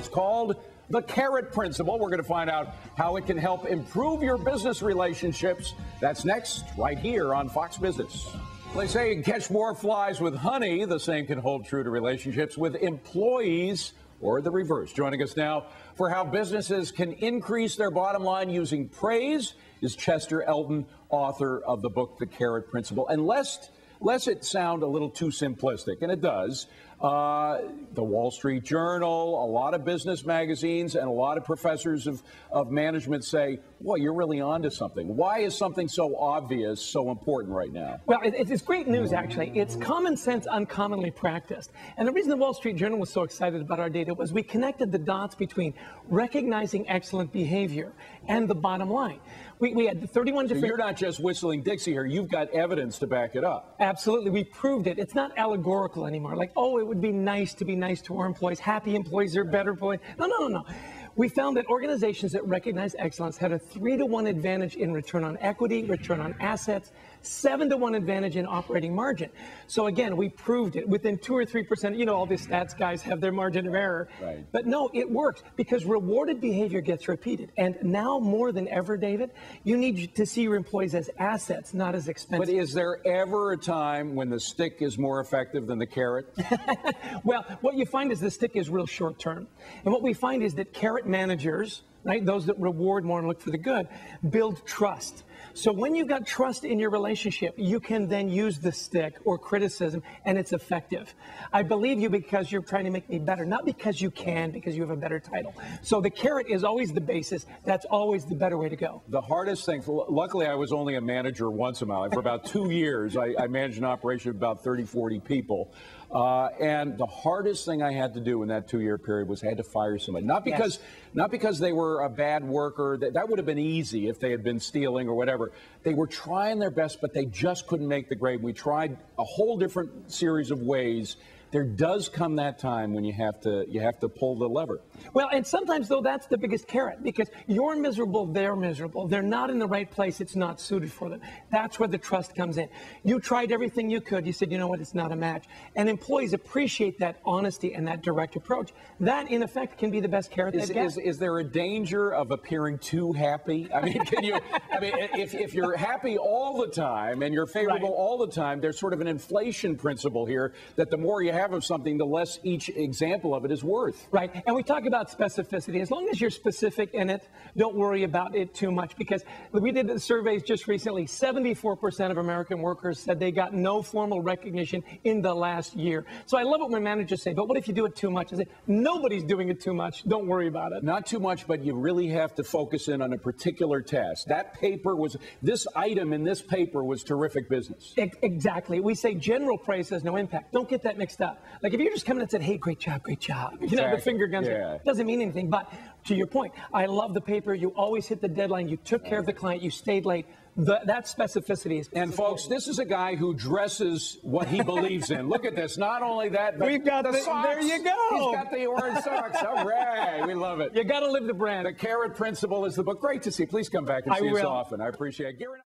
It's called the Carrot Principle. We're going to find out how it can help improve your business relationships. That's next, right here on Fox Business. They say you can catch more flies with honey. The same can hold true to relationships with employees, or the reverse. Joining us now for how businesses can increase their bottom line using praise is Chester Elton, author of the book, The Carrot Principle. And lest it sound a little too simplistic, and it does, the Wall Street Journal, a lot of business magazines, and a lot of professors of management say, well, you're really onto something. Why is something so obvious so important right now? Well, it's great news, actually. It's common sense uncommonly practiced. And the reason the Wall Street Journal was so excited about our data was we connected the dots between recognizing excellent behavior and the bottom line. We had 31 different... So you're not just whistling Dixie here. You've got evidence to back it up. Absolutely. We proved it. It's not allegorical anymore. Like, oh, it would be nice to be nice to our employees. Happy employees are better employees. No. We found that organizations that recognize excellence had a 3-to-1 advantage in return on equity, return on assets, 7-to-1 advantage in operating margin. So again, we proved it within 2 or 3%. You know, all these stats guys have their margin of error. Right. But no, it works because rewarded behavior gets repeated. And now more than ever, David, you need to see your employees as assets, not as expenses. But is there ever a time when the stick is more effective than the carrot? Well, what you find is the stick is real short term. And what we find is that carrot managers, right, those that reward more and look for the good, build trust. So when you've got trust in your relationship, you can then use the stick or criticism, and it's effective. I believe you because you're trying to make me better, not because you can, because you have a better title. So the carrot is always the basis. That's always the better way to go. The hardest thing, luckily I was only a manager once in my life. For about 2 years, I managed an operation of about 30, 40 people. And the hardest thing I had to do in that 2-year period was I had to fire somebody. Not because they were a bad worker. That would have been easy if they had been stealing or whatever. They were trying their best, but they just couldn't make the grade. We tried a whole different series of ways. There does come that time when you have to pull the lever. Well, and sometimes, though, that's the biggest carrot, because you're miserable, they're miserable. They're not in the right place. It's not suited for them. That's where the trust comes in. You tried everything you could. You said, you know what, it's not a match. And employees appreciate that honesty and that direct approach. That, in effect, can be the best carrot they get. Is there a danger of appearing too happy? I mean, if you're happy all the time and you're favorable all the time, there's sort of an inflation principle here that the more you have of something, the less each example of it is worth. Right. And we talk about specificity. As long as you're specific in it, don't worry about it too much, because we did the surveys just recently. 74% of American workers said they got no formal recognition in the last year. So I love it when managers say, but what if you do it too much? I say, nobody's doing it too much. Don't worry about it. Not too much, but you really have to focus in on a particular task. This item in this paper was terrific business. Exactly. We say general praise has no impact. Don't get that mixed up. Like if you just come in and said, hey, great job, exactly. you know, the finger guns, doesn't mean anything. But to your point, I love the paper. You always hit the deadline. You took care of the client. You stayed late. That specificity is... And folks, this is a guy who dresses what he believes in. Look at this. Not only that, but we've got the socks. There you go. He's got the orange socks. All right. We love it. You got to live the brand. The Carrot Principle is the book. Great to see. Please come back and see us often. I appreciate it.